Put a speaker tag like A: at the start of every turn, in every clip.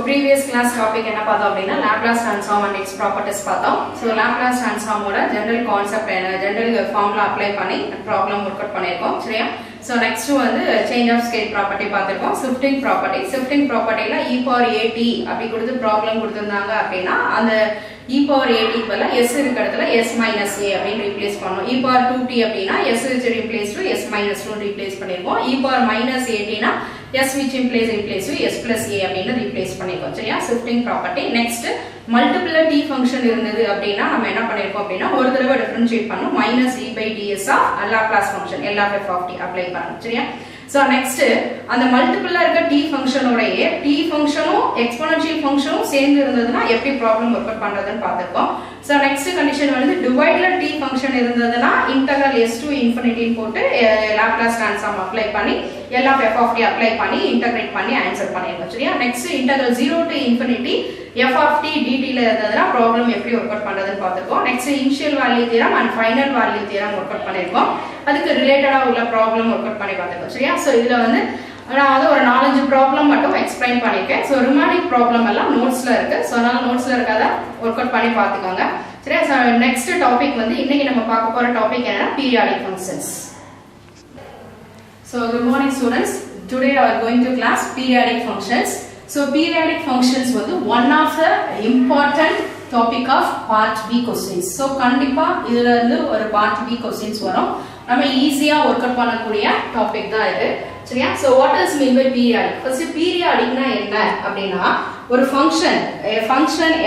A: previous class topic என்ன பார்த்தோம் அப்படினா Laplace transform and its properties பார்த்தோம். So Laplace transform ஓட general concept என்ன, general formula apply பண்ணி problem work out பண்ணிருக்கோம். சரியா? So next வந்து change of state property பார்த்திருக்கோம். Shifting propertyல e power at அப்படி கொடுத்து problem கொடுத்திருந்தாங்க அப்படினா அந்த e power at பதிலா s இருக்க இடத்துல s minus a அப்படி replace பண்ணனும். e power 2t அப்படினா s is replaced to s minus 2 replace பண்ணிருக்கோம். e power minus at னா s which implies replace to s plus a அப்படினு replace பண்ணிருக்கோம். சரியா? shifting property. Next multiple t function இருந்தது அப்படினா நம்ம என்ன பண்ணிருக்கோம் அப்படினா ஒரு தடவை differentiate பண்ணனும் minus e by ds of Laplace function L of f of t apply பண்ணனும். சரியா? So next அந்த மல்டிபிள்ல இருக்க t function உடைய t functionம் exponential functionம் சேர்ந்து இருந்ததுனா எப்படி problem work out பண்றதுன்னு பார்த்திருக்கோம். So next condition வந்து dividedல t function இருந்ததுனா integral s to infinity போட்டு Laplace transform apply பண்ணி L of f of t apply பண்ணி integrate பண்ணி ஆன்சர் பண்ணிருக்கோம். சரியா? next integral 0 to infinity f of t dt ல இருந்ததுனா problem எப்படி work out பண்றதுன்னு பார்த்திருக்கோம். next initial value theorem and final value theorem work out பண்ணிருக்கோம். அதுக்கு ரிலேட்டடா உள்ள problem work out பண்ணி பார்த்திருக்கோம். சரியா? சோ இதுல வந்து நான் வந்து ஒரு 4-5 ப்ராப்ளம் மட்டும் எக்ஸ்பிளைன் பண்ணிருக்கேன். சோ ரிமைனிங் ப்ராப்ளம் எல்லாம் நோட்ஸ்ல இருக்கு. சோ அதனால நோட்ஸ்ல இருக்கத வொர்க் அவுட் பண்ணி பாத்துக்கோங்க. சரியா? சோ நெக்ஸ்ட் டாபிக் வந்து இன்னைக்கு நம்ம பார்க்க போற டாபிக் என்னன்னா periodic functions. So good morning students. Today we are going to class periodic functions. So periodic functions வந்து one of the important topic of part B questions. So கண்டிப்பா இதுல இருந்து ஒரு part B questions வரும். நம்ம ஈஸியா work out பண்ணக்கூடிய topic தான் இது. சரியா? So what does mean by periodic? First periodic னா என்ன அப்படினா ஒரு function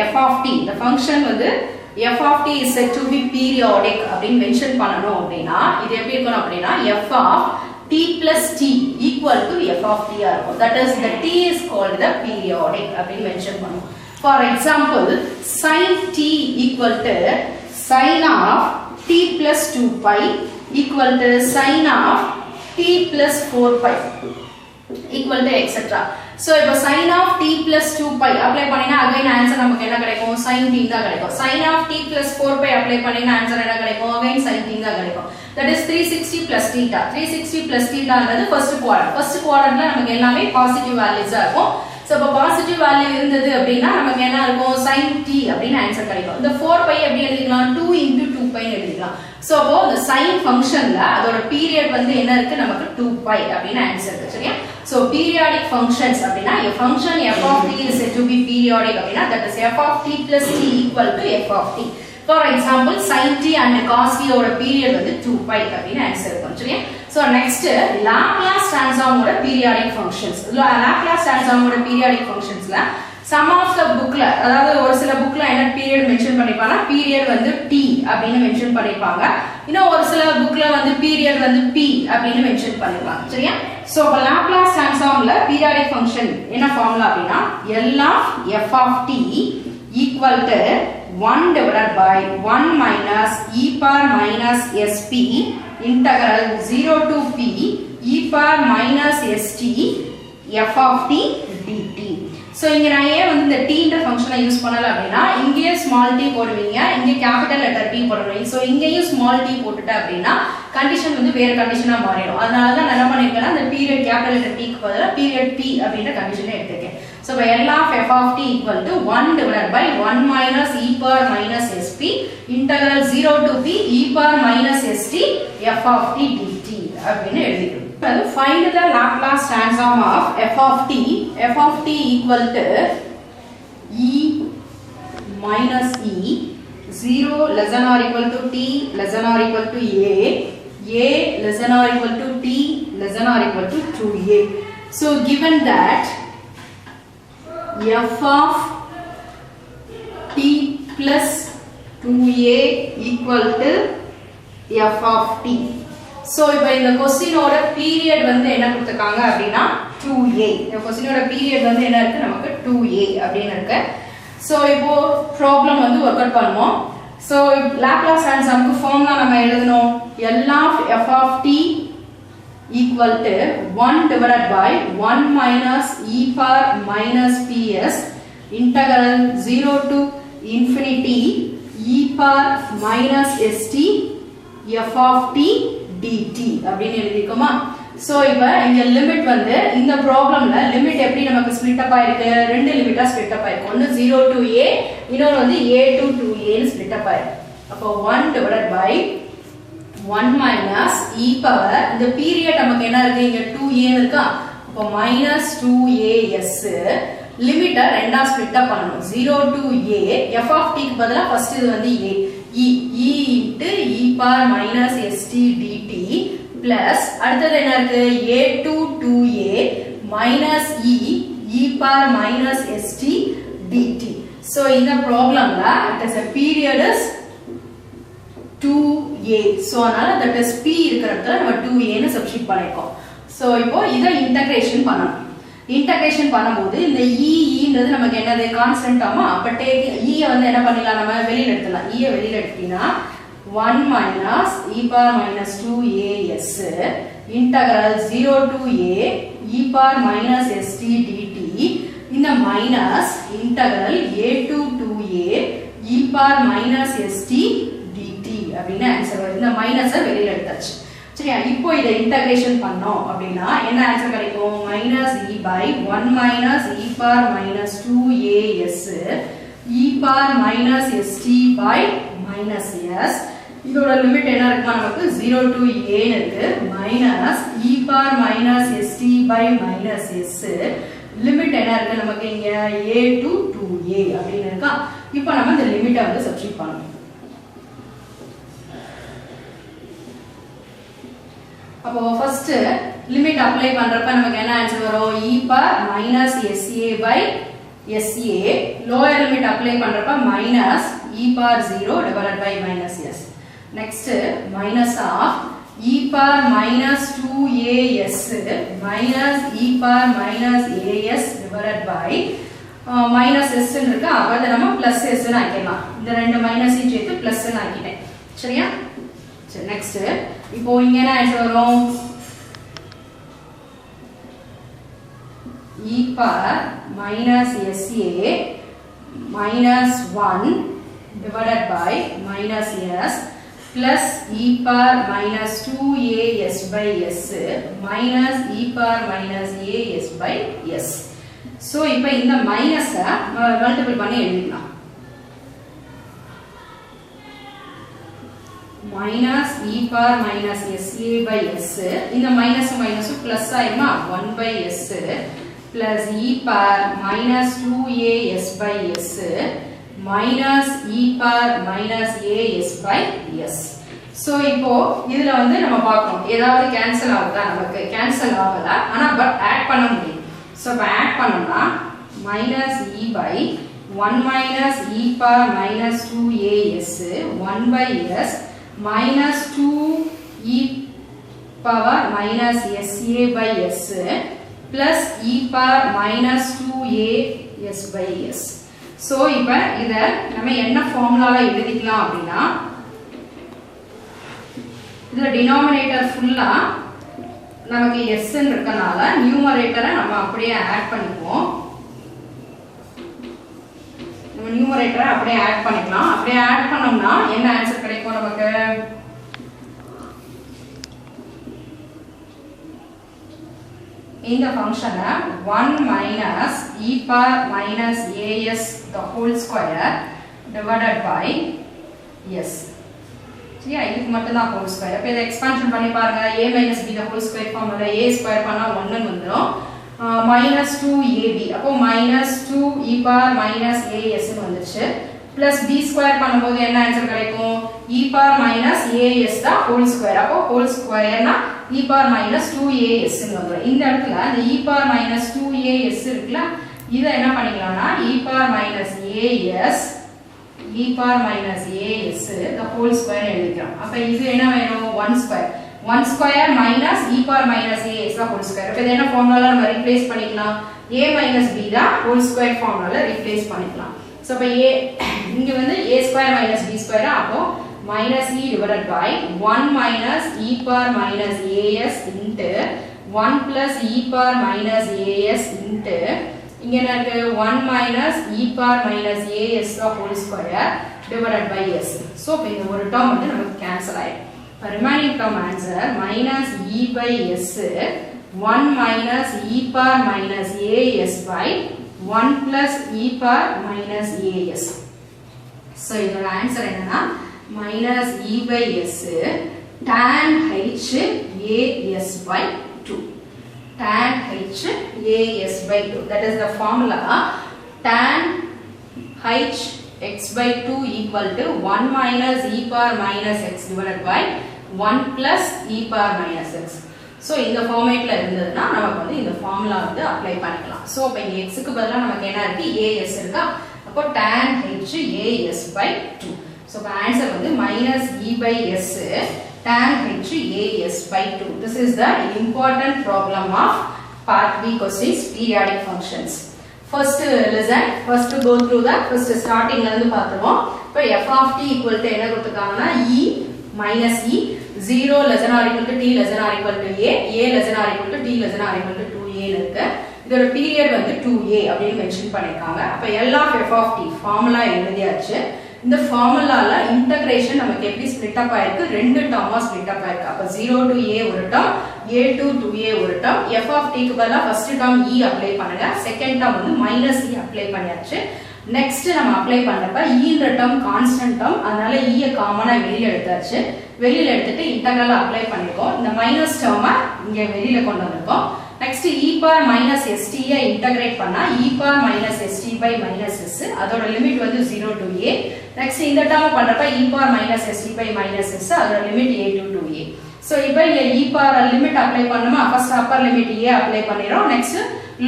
A: f of t. the function வந்து f of t is said to be periodic அப்படினு மென்ஷன் பண்ணனும் அப்படினா இது எப்படி இருக்கணும் அப்படினா f of t plus t equal to f of t ஆ இருக்கும். that is the t is called the periodic அப்படினு மென்ஷன் பண்ணனும். For example, sin t equal to sin of t plus 2 pi equal to sin of t plus 4 pi equal to etc. So இப்போ sin of t plus 2 pi apply பண்ணினா again answer நமக்கு என்ன கிடைக்கும்? sin t தான் கிடைக்கும். sin of t plus 4 pi apply பண்ணினா answer என்ன கிடைக்கும்? again sin t தான் கிடைக்கும். that is 360 plus theta. 360 plus theta ன்றது first quadrantல நமக்கு எல்லாமே பாசிட்டிவ் வேல்யூஸா இருக்கும். சோ அப்ப பாசிட்டிவ் வேல்யூ இருந்தது அப்படினா நமக்கு என்ன இருக்கும்? sin t அப்படின ஆன்சர் கிடைக்கும். இந்த 4 pi எப்படி எழுதிக்கலாம்? 2 into 2 pi ன்னு எழுதிக்கலாம். சோ அப்போ the sin functionல அதோட பீரியட் வந்து என்ன இருக்கு? நமக்கு 2 pi அப்படின ஆன்சர் இருக்கு. சரியா? சோ periodic functions அப்படினா a function f of t is said to be periodic அப்படினா that is f of t plus t equal to f of t. For example, sin t and cos t ஓட period வந்து 2 pi அப்படின answer இருக்கும். சரியா? So next Laplace transform ஓட periodic functions. Laplace transform ஓட periodic functionsல some of the bookல அதாவது ஒரு சில bookல என்ன பீரியட் மென்ஷன் பண்ணிருப்பாங்க? பீரியட் வந்து t அப்படினு மென்ஷன் பண்ணிருப்பாங்க. இன்னும் ஒரு சில bookல வந்து பீரியட் வந்து p அப்படினு மென்ஷன் பண்ணிருப்பாங்க. சரியா? சோ Laplace transformல periodic function என்ன ஃபார்முலா அப்படினா L of f of t equal to 1 divided by 1 minus e power minus sp integral 0 to p e power minus st f of t dt. So இங்க நான் ஏன் வந்து இந்த t ன்ற ஃபங்க்ஷனை use பண்ணல அப்படினா இங்கேயே small t போடுவீங்க, இங்க கேபிடல் லெட்டர் t போடுவீங்க. சோ இங்கேயும் small t போட்டுட்ட அப்படினா கண்டிஷன் வந்து வேற கண்டிஷனா மாறிடும். அதனால தான் நான் என்ன பண்ணிருக்கேன்னா அந்த பீரியட் கேபிடல் லெட்டர் t க்கு பதிலா பீரியட் p அப்படின்ற கண்டிஷனை எடுத்துக்கேன். So by L of f of t equal to 1 divided by 1 minus e power minus sp integral 0 to p e power minus st f of t dt அப்படினு எழுதிக்கிறோம். அது find the Laplace transform of f of t equal to e minus e 0 less than or equal to t less than or equal to a less than or equal to t less than or equal to 2a. So given that f of t plus 2a equal to f of t. So இப்போ இந்த क्वेश्चनோட period வந்து என்ன கொடுத்திருக்காங்க அப்படினா 2a. இந்த क्वेश्चनோட period வந்து என்ன இருக்கு? நமக்கு 2a அப்படினு இருக்கு. சோ இப்போ ப்ராப்ளம் வந்து வொர்க் அவுட் பண்ணுவோம். சோ Laplace transformக்கு ஃபார்முலா நம்ம எழுதணும். L of f of t equal to 1 divided by 1 minus e power minus ps integral 0 to infinity e power minus st f of t dt அப்படினு எழுதிக்கோமா? So இப்போ இங்க limit வந்து இந்த ப்ராப்ளம்ல limit எப்படி நமக்கு split அப் ஆயிருக்கு ரெண்டு லிமிட்டா ஸ்ப்ளிட் அப் ஆயிருக்கு ஒன்னு 0 to a இன்னொரு வந்து a to 2a னு ஸ்ப்ளிட் அப் ஆயிருக்கு அப்போ 1 divided by 1 minus e power இந்த பீரியட் நமக்கு என்ன இருக்கு இங்க 2a இருக்கா அப்போ minus 2as லிமிட்ட ரெண்டா ஸ்ப்ளிட் அப் பண்ணனும் 0 to a f of t க்கு பதிலா ஃபர்ஸ்ட் இது வந்து a e into e power minus st dt plus அடுத்தது என்ன இருக்கு a to 2a minus e power minus st dt so இந்த ப்ராப்ளம்ல it is a period is 2a so அதனால that is p இருக்கிற இடத்துல நம்ம 2a னு சப்ஸ்டிட்யூட் பண்ணிருக்கோம் so இப்போ இத இன்டகிரேஷன் பண்ணனும் இன்டகிரேஷன் பண்ணும்போது இந்த ன்றது நமக்கு என்னது கான்ஸ்டன்ட் ஆமா அப்ப டேக் வந்து என்ன பண்ணலாம் நம்ம வெளியில எடுத்துடலாம் வெளியில எடுத்தீனா 1 minus e power minus 2as integral 0 to a e power minus st dt இந்த minus integral a to 2a e power minus st dt அப்படினா ஆன்சர் வருது இந்த மைனஸை வெளியில எடுத்தாச்சு சரியா இப்போ இத இன்டகிரேஷன் பண்ணோம் அப்படினா என்ன ஆன்சர் கிடைக்கும் -e by 1 minus e power minus 2as e power minus st by minus s இதோட லிமிட் என்ன இருக்குமா நமக்கு 0 to a னு இருக்கு minus e power minus st by minus s limit என்ன இருக்கு நமக்கு இங்க a to 2a அப்படினு இருக்கா இப்போ நம்ம இந்த லிமிட்டை வந்து சப்ஸ்டிட்யூட் பண்ணனும் அப்போ ஃபர்ஸ்ட் லிமிட் அப்ளை பண்றப்ப நமக்கு என்ன ஆன்சர் வரும் e power minus sa by sa lower limit apply பண்றப்ப minus e power 0 divided by minus s next minus of e power minus 2as minus e power minus as divided by minus s ன்னு இருக்கு அப்ப அத நம்ம plus s ன்னு ஆக்கிடலாம் இந்த ரெண்டு minus சேர்த்து plus ன்னு ஆக்கிட்டேன் சரியா சரி நெக்ஸ்ட் இப்போ இங்க என்ன ஆன்சர் வரும் e power minus sa minus 1 divided by minus s plus e power minus 2as by s minus e power minus as by s so இப்போ இந்த மைனஸ மல்டிபிள் பண்ணி எழுதிக்கலாம் minus e power minus sa by s இந்த minus minus plus ஆயிடுமா 1 by s plus e power minus 2as by s minus e power minus as by s so இப்போ இதுல வந்து நம்ம பார்க்கணும் ஏதாவது கேன்சல் ஆகுதா நமக்கு கேன்சல் ஆகல ஆனா பட் ஆட் பண்ண முடியும் so இப்ப ஆட் பண்ணோம்னா minus e by 1 minus e power minus 2as 1 by s minus 2 e power minus sa by s plus e power minus 2a s by s so இப்போ இத நம்ம என்ன ஃபார்முலால எழுதிக்கலாம் அப்படினா இதுல டினாமினேட்டர் ஃபுல்லா நமக்கு s ன்னு இருக்கனால நியூமரேட்டரை நம்ம அப்படியே ஆட் பண்ணிப்போம் நம்ம நியூமரேட்டரை அப்படியே ஆட் பண்ணிக்கலாம் அப்படியே ஆட் பண்ணோம்னா என்ன ஆன்சர் கிடைக்கும் நமக்கு இந்த ஃபங்க்ஷனை 1 minus e power minus as the whole square divided by s சரியா இதுக்கு மட்டும் தான் whole square அப்ப இத எக்ஸ்பான்ஷன் பண்ணி பாருங்க a minus b the whole square formula a square பண்ணா 1 ன்னு வந்துரும் minus 2ab அப்போ minus 2 e power minus as ன்னு வந்துருச்சு plus b ஸ்கொயர் பண்ணும்போது என்ன ஆன்சர் கிடைக்கும் e power minus as the whole square அப்போ whole squareனா e power minus 2as ன்னு வந்துரும் இந்த இடத்துல இந்த e power minus 2as இருக்குல இத என்ன பண்ணிக்கலாம்னா e power minus as e power minus as the whole square எழுதிக்கலாம் அப்ப இது என்ன வேணும் 1 square 1 square minus e power minus as the whole square அப்ப இது என்ன ஃபார்முலால நம்ம ரீப்ளேஸ் பண்ணிக்கலாம் a minus b the whole square ஃபார்முலால ரீப்ளேஸ் பண்ணிக்கலாம் சோ அப்ப a இங்க வந்து a square minus b square அப்போ minus e divided by 1 minus e power minus as into 1 plus e power minus as into இங்க என்ன இருக்கு 1 minus e power minus as the whole square divided by s so இந்த ஒரு term வந்து நமக்கு cancel ஆயிடும் remaining term answer minus e by s 1 minus e power minus as by 1 plus e power minus as. So இதோட answer என்னன்னா minus e by s tan h as by 2. Tan h as by 2. That is the formula. Tan h x by 2 equal to 1 minus e power minus x divided by 1 plus e power minus x. So இந்த ஃபார்மேட்ல இருந்ததுன்னா நமக்கு வந்து இந்த formula வந்து apply பண்ணிக்கலாம். So அப்ப இங்க x க்கு பதிலா நமக்கு என்ன இருக்கு as இருக்கா. அப்போ tan h as by 2. So அப்ப ஆன்சர் வந்து minus e by s tan h as by 2. This is the important problem of part B questions, periodic functions. First listen, first go through the first starting la irundhu paathuvom. Ipo f of t equal to enna kuduthukanga e minus e 0 less than or equal to t less than or equal to a less than or equal to t less than or equal to 2a னு இருக்கு. இதோட period வந்து 2a அப்படினு mention பண்ணிருக்காங்க. அப்ப L of f of t formula எழுதியாச்சு. இந்த ஃபார்முலால integration நமக்கு எப்படி ஸ்ப்ளிட் அப் ஆயிருக்கு, ரெண்டு டேர்மா ஸ்ப்ளிட் அப் ஆயிருக்கு. அப்ப 0 to a ஒரு டேர்ம், a to 2a ஒரு டேர்ம். f of t க்கு பதிலா ஃபர்ஸ்ட் டேர்ம் e அப்ளை பண்ணுங்க, செகண்ட் டேர்ம் வந்து மைனஸ் e அப்ளை பண்ணியாச்சு. நெக்ஸ்ட் நம்ம அப்ளை பண்றப்ப e ன்ற டேர்ம் கான்ஸ்டன்ட் டேர்ம், அதனால e ய காமனா வெளியில எடுத்தாச்சு. வெளியில எடுத்துட்டு இன்டகிரல் அப்ளை பண்ணிருக்கோம். இந்த மைனஸ் டேர்மை இங்க வெளியில கொண்டு வந்திருக்கோம். Next e power minus st ய இன்டகிரேட் பண்ணா e power minus st by minus s, அதோட லிமிட் வந்து 0 to a. நெக்ஸ்ட் இந்த டேர்ம் பண்றப்ப e power minus st by minus s, அதோட லிமிட் a to 2a. சோ இப்போ இங்க e power லிமிட் அப்ளை பண்ணுமா, first upper limit a apply பண்ணிரோம், நெக்ஸ்ட்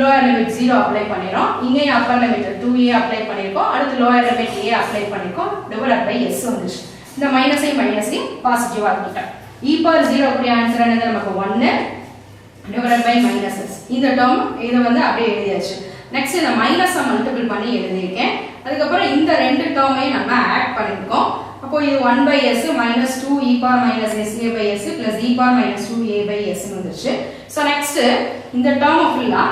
A: லோயர் லிமிட் 0 அப்ளை பண்ணிரோம். இங்க அப்பர் லிமிட் 2a அப்ளை பண்ணிருக்கோம், அடுத்து லோயர் லிமிட் a அப்ளை பண்ணிருக்கோம், டிவைடட் பை s வந்துச்சு. இந்த மைனஸை பாசிட்டிவா ஆக்கிட்டோம். e power 0 அப்படி ஆன்சர் என்னது நமக்கு 1 divided by minus s. இந்த டேர்ம் இத வந்து அப்படியே எழுதியாச்சு. நெக்ஸ்ட் இந்த மைனஸை மல்டிபிள் பண்ணி எழுதிருக்கேன். அதுக்கு அப்புறம் இந்த ரெண்டு டேர்மையும் நம்ம ஆட் பண்ணிருக்கோம். அப்போ இது 1 by s minus 2 e power minus sa by s plus e power minus 2a by s னு வந்துச்சு. சோ நெக்ஸ்ட் இந்த டேர்ம் ஃபுல்லா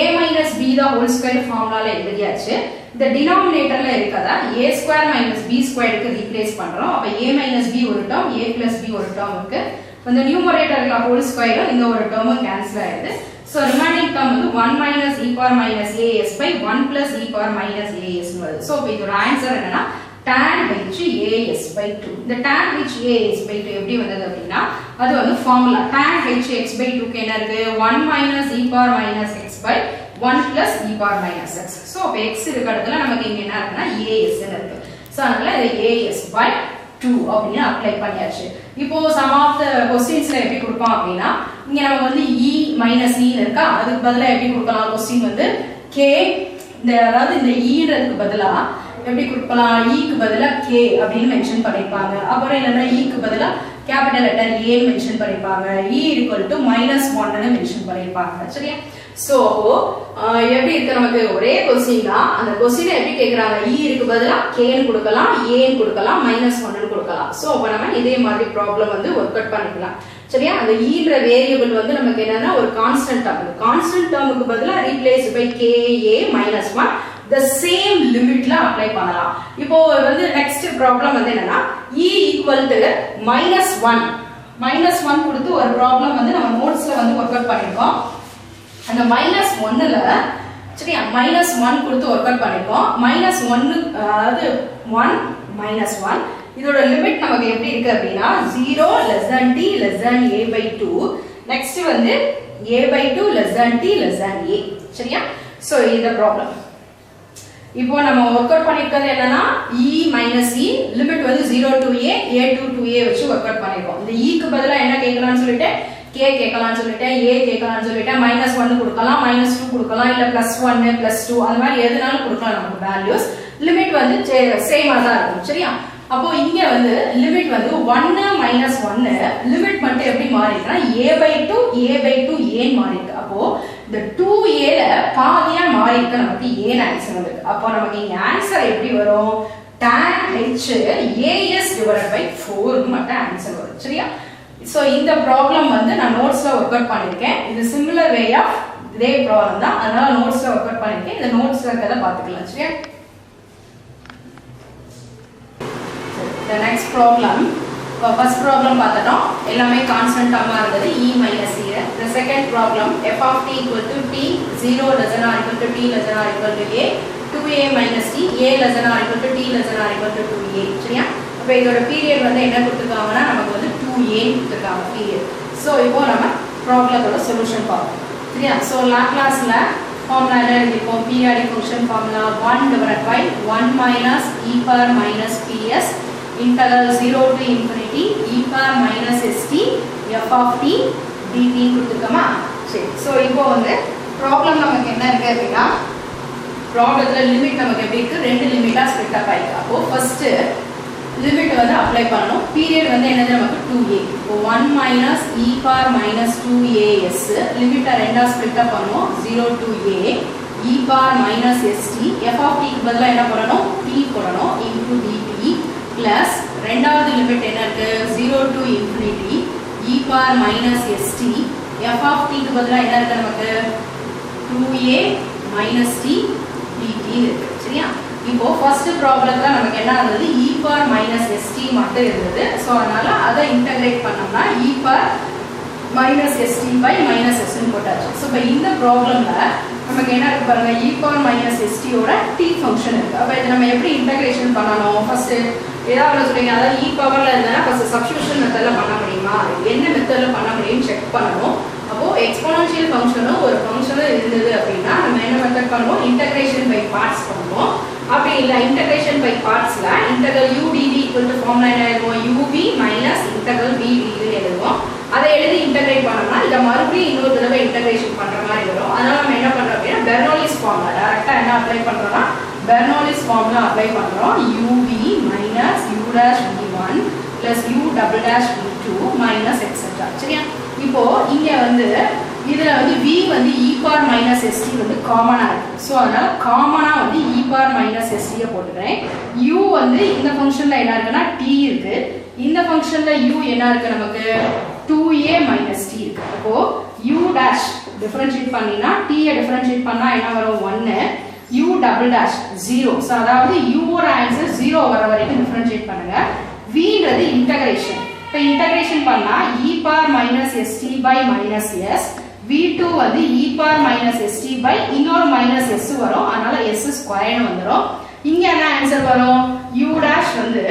A: a minus b the whole square ஃபார்முலால எழுதியாச்சு. இந்த டினாமினேட்டர்ல இருக்கதா a square minus b square க்கு ரீப்ளேஸ் பண்றோம். அப்ப a minus b ஒரு டேர்ம், a plus b ஒரு டேர்ம் இருக்கு. இந்த நியூமரேட்டர்ல ஹோல் ஸ்கொயர் இந்த ஒரு டேர்ம் கேன்சல் ஆயிடுது. சோ ரிமைனிங் டேர்ம் வந்து 1 minus e power minus as by 1 plus e power minus as னு வருது. சோ இப்போ இதோட ஆன்சர் என்னன்னா tan h as by 2. இந்த tan h as by 2 எப்படி வந்தது அப்படினா அது வந்து formula tan h x by 2 க்கு என்ன இருக்கு, 1 minus e power minus x by 1 plus e power minus x. So அப்ப x இருக்க இடத்துல நமக்கு இங்க என்ன இருக்குன்னா as னு இருக்கு. சோ அதனால இது as by 2 அப்படினு அப்ளை பண்ணியாச்சு. இப்போ சம் ஆஃப் தி क्वेश्चंसல எப்படி கொடுப்போம் அப்படினா இங்க நமக்கு வந்து e minus e இருக்கா, அதுக்கு பதிலா எப்படி கொடுக்கலாம், क्वेश्चन வந்து k இந்த அதாவது இந்த e ன்றதுக்கு பதிலா எப்படி கொடுக்கலாம், e க்கு பதிலா k அப்படினு மென்ஷன் பண்ணிருப்பாங்க. அப்புறம் இல்லனா e க்கு பதிலா கேபிடல் லெட்டர் a னு மென்ஷன் பண்ணிருப்பாங்க, e -1 னு மென்ஷன் பண்ணிருப்பாங்க. சரியா? சோ எப்படி இருக்கு நமக்கு ஒரே क्वेश्चन தான், அந்த क्वेश्चन எப்படி கேக்குறாங்க, e க்கு பதிலா k னு கொடுக்கலாம், a னு கொடுக்கலாம், -1 னு கொடுக்கலாம். சோ அப்ப நம்ம இதே மாதிரி ப்ராப்ளம் வந்து வொர்க் அவுட் பண்ணிக்கலாம். சரியா? அந்த e ன்ற வேரியபிள் வந்து நமக்கு என்னன்னா ஒரு கான்ஸ்டன்ட் டேர்ம், கான்ஸ்டன்ட் டேர்முக்கு பதிலா replace by ka -1 the same limitல அப்ளை பண்ணலாம். இப்போ வந்து நெக்ஸ்ட் ப்ராப்ளம் வந்து என்னன்னா e equal to -1 கொடுத்து ஒரு ப்ராப்ளம் வந்து நம்ம நோட்ஸ்ல வந்து வொர்க் அவுட் பண்ணிருக்கோம். அந்த -1ல சரியா -1 கொடுத்து வொர்க் அவுட் பண்ணிருக்கோம். -1 அதாவது 1 -1 இதோட லிமிட் நமக்கு எப்படி இருக்கு அப்படினா 0 less than t less than a by 2, next வந்து a by 2 less than t less than a. சரியா? சோ இந்த ப்ராப்ளம் இப்போ நம்ம வொர்க் அவுட் பண்ணிருக்கிறது என்னன்னா e minus e லிமிட் வந்து 0 to a to 2a வச்சு வொர்க் அவுட் பண்ணிருக்கோம். இந்த e க்கு பதிலா என்ன கேட்கலாம்னு சொல்லிட்டு k கேட்கலாம்னு சொல்லிட்டு a கேட்கலாம்னு சொல்லிட்டு -1 கொடுக்கலாம், -2 கொடுக்கலாம், இல்ல +1 +2 அந்த மாதிரி எதுனாலும் கொடுக்கலாம். நமக்கு வேல்யூஸ் லிமிட் வந்து சேமா தான் இருக்கும். சரியா? அப்போ இங்க வந்து லிமிட் வந்து 1 -1 லிமிட் மட்டும் எப்படி மாறி இருக்குன்னா a by 2 a மாறி இருக்கு. அப்போ இந்த 2a ல பாதியா மாறி இருக்கு, நமக்கு a ன ஆன்சர் வந்திருக்கு. அப்போ நமக்கு இங்க ஆன்சர் எப்படி வரும், tan h as divided by 4 மட்டும் ஆன்சர் வரும். சரியா? சோ இந்த ப்ராப்ளம் வந்து நான் நோட்ஸ்ல வொர்க் அவுட் பண்ணிருக்கேன். இது சிமிலர் வே ஆஃப் இதே ப்ராப்ளம் தான், அதனால நோட்ஸ்ல வொர்க் அவுட் பண்ணிருக்கேன். இந்த நோட்ஸ்ல இருக்கத பாத்துக்கலாம். சரியா? The next problem first problem பார்த்துட்டோம் எல்லாமே கான்ஸ்டன்ட் டர்மா இருந்தது e minus e. The second problem f of t equal to t 0 less than or equal to t less than or equal to a 2a minus t a less than or equal to t less than or equal to 2a. சரியா? அப்ப இதோட period வந்து என்ன கொடுத்திருக்காங்கன்னா நமக்கு வந்து 2a கொடுத்திருக்காங்க period. So இப்போ நம்ம ப்ராப்ளத்தோட சொல்யூஷன் பார்ப்போம். சரியா? சோ லாப்லாஸ்ல ஃபார்முலா என்ன எழுதிப்போம்? Periodic function formula 1 divided by 1 minus e power minus ps integral 0 to infinity e power minus st f of t dt கொடுத்துக்கமா. சரி, சோ இப்போ வந்து ப்ராப்ளம் நமக்கு என்ன இருக்கு அப்படினா ப்ராப்ளத்துல லிமிட் நமக்கு எப்படி இருக்கு? ரெண்டு லிமிட்டா ஸ்ப்ளிட் அப் ஆயிருக்கு. அப்போ ஃபர்ஸ்ட் லிமிட் வந்து அப்ளை பண்ணனும். பீரியட் வந்து என்னது நமக்கு 2a. இப்போ 1 minus e power minus 2as லிமிட்ட ரெண்டா ஸ்ப்ளிட் அப் பண்ணுவோம். 0 to a e power minus st f of t க்கு பதிலா என்ன பண்ணனும்? t போடணும் into dt plus ரெண்டாவது லிமிட் என்ன இருக்கு? 0 to infinity e power minus st f of t க்கு பதிலா என்ன இருக்கு நமக்கு? 2a minus t dt இருக்கு. சரியா? இப்போ ஃபர்ஸ்ட் ப்ராப்ளம்ல நமக்கு என்ன இருந்தது? e power minus st மட்டும் இருந்தது. சோ அதனால அதை இன்டகிரேட் பண்ணோம்னா e power minus st by minus s ன்னு போட்டாச்சு. சோ இப்போ இந்த ப்ராப்ளம்ல நமக்கு என்ன இருக்கு பாருங்க? e power minus st ஓட t ஃபங்க்ஷன் இருக்கு. அப்ப இத நம்ம எப்படி இன்டகிரேஷன் பண்ணனும்? ஃபர்ஸ்ட் ஏதாவது சொல்றீங்க, அதாவது e பவர்ல இருந்தா ஃபர்ஸ்ட் சப்ஸ்டிடியூஷன் மெத்தட்ல பண்ண முடியுமா? என்ன மெத்தட்ல பண்ண முடியும்னு செக் பண்ணனும். அப்போ எக்ஸ்போனன்ஷியல் ஃபங்க்ஷனும் ஒரு ஃபங்க்ஷனும் இருந்தது அப்படினா நம்ம என்ன மெத்தட் பண்ணுவோம்? இன்டகிரேஷன் பை பார்ட்ஸ் பண்ணுவோம். அப்படி இல்ல இன்டகிரேஷன் பை பார்ட்ஸ்ல integral u dt equal to formula என்ன எழுதுவோம்? ub minus integral v dt எழுதுவோம். அதை எழுதி இன்டகிரேட் பண்ணோம்னா இத மறுபடியும் இன்னொரு தடவை இன்டகிரேஷன் பண்ற மாதிரி வரும். அதனால நம்ம என்ன பண்றோம் அப்படினா பெர்னோலிஸ் ஃபார்முலா டைரக்டா என்ன அப்ளை பண்றோம்னா பெர்னோலிஸ் ஃபார்முலா அப்ளை பண்றோம். ub minus u dash v1 plus u double dash v2 minus etc. சரியா? இப்போ இங்க வந்து இதுல வந்து v வந்து e power minus st வந்து காமனா இருக்கு. சோ அதனால காமனா வந்து e power minus st ஐ போட்டுறேன். u வந்து இந்த ஃபங்க்ஷன்ல என்ன இருக்குன்னா t இருக்கு. இந்த ஃபங்க்ஷன்ல u என்ன இருக்கு நமக்கு? 2a minus t இருக்கு. அப்போ u dash டிஃபரன்ஷியேட் பண்ணினா t ஐ டிஃபரன்ஷியேட் பண்ணா என்ன வரும்? 1 u double dash 0. சோ அதாவது u ஓட ஆன்சர் 0 வர வரைக்கும் டிஃபரன்ஷியேட் பண்ணுங்க. v ன்றது இன்டகிரேஷன். இப்போ இன்டகிரேஷன் பண்ணா e power minus st by minus s v2 வந்து e power minus st by இன்னொரு minus s வரும். அதனால s ஸ்கொயர் வந்துரும். இங்க என்ன ஆன்சர் வரும்? u dash வந்து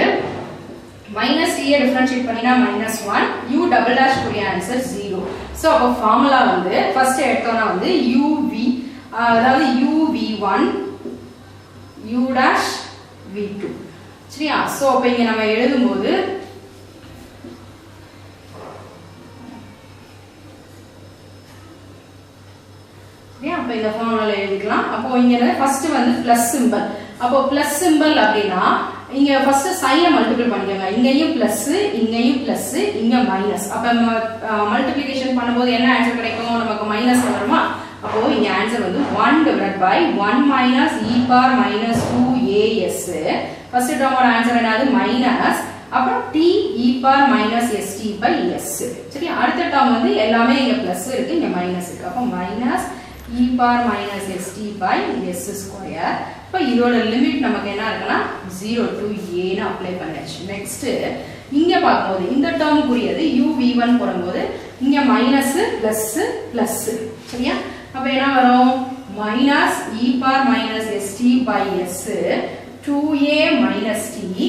A: minus t ஐ டிஃபரன்ஷியேட் பண்ணினா -1 u double dash கூடிய ஆன்சர் 0. சோ அப்ப ஃபார்முலா வந்து ஃபர்ஸ்ட் எடுத்தோம்னா வந்து uv அதாவது uv1 u dash v2. சரியா? சோ அப்ப இங்க நம்ம எழுதும்போது அப்ப இந்த ஃபார்முலால எழுதிக்கலாம். அப்போ இங்க ஃபர்ஸ்ட் வந்து பிளஸ் சிம்பல். அப்போ பிளஸ் சிம்பல் அப்படினா இங்க ஃபர்ஸ்ட் சைனை மல்டிப்ளை பண்ணிக்கோங்க. இங்கேயும் பிளஸ், இங்கேயும் பிளஸ், இங்க மைனஸ். அப்ப மல்டிப்ளிகேஷன் பண்ணும்போது என்ன ஆன்சர் கிடைக்கும்? நமக்கு மைனஸ் வருமா? அப்போ இங்க ஆன்சர் வந்து 1 divided by 1 minus e power minus 2as. First டேர்மோட ஆன்சர் என்னது? மைனஸ் அப்புறம் t e power minus st by s. சரி, அடுத்த டேர்ம் வந்து எல்லாமே இங்க பிளஸ் இருக்கு, இங்க மைனஸ் இருக்கு. அப்போ minus e power minus st by s square. இப்போ இதோட லிமிட் நமக்கு என்ன இருக்குன்னா 0 to a ன்னு அப்ளை பண்ணியாச்சு. நெக்ஸ்ட் இங்க பாக்கும்போது இந்த டேர்ம் குறியது uv1 போடும்போது இங்க மைனஸ் பிளஸ் பிளஸ். சரியா? அப்ப என்ன வரும்? minus e power minus st by s 2a minus t.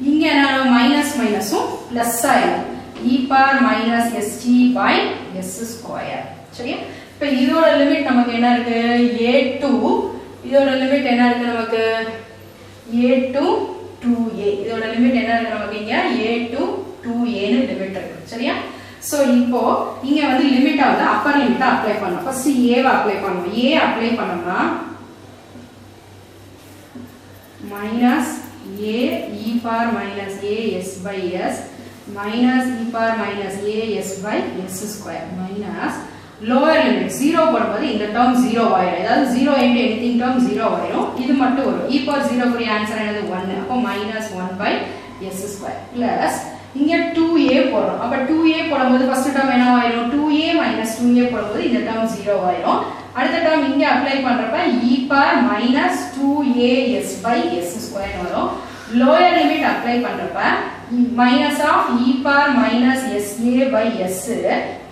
A: இங்க என்ன மைனஸ் மைனஸும் பிளஸ் ஆயிடும். e power minus st by s square. சரியா? இப்போ இதோட லிமிட் நமக்கு என்ன இருக்கு? a2. இதோட லிமிட் என்ன இருக்கு நமக்கு? a2 2a. இதோட லிமிட் என்ன இருக்கு நமக்கு? இங்க a2 2a ன்னு லிமிட் இருக்கு. சரியா? சோ இப்போ இங்க வந்து லிமிட்டா வந்து அப்பர் லிமிட்டா அப்ளை பண்ணனும். ஃபர்ஸ்ட் a வை அப்ளை பண்ணனும். a அப்ளை பண்ணோம்னா minus a e power minus as by s minus e power minus as by s square minus lower limit 0 போடும்போது இந்த டேர்ம் 0 ஆயிடும். அதாவது 0 into anything term 0 ஆயிடும். இது மட்டும் வரும். e power 0 கூடிய ஆன்சர் என்னது? 1. அப்போ -1 by s square plus இங்க 2a போடுறோம். அப்ப 2a போடும்போது ஃபர்ஸ்ட் டேர்ம் என்ன ஆயிடும்? 2a minus 2a போடும்போது இந்த டேர்ம் 0 ஆயிடும். அடுத்த டேர்ம் இங்க அப்ளை பண்றப்ப e power minus 2as by s square வரும். லோயர் லிமிட் அப்ளை பண்றப்ப minus of e power minus sa by s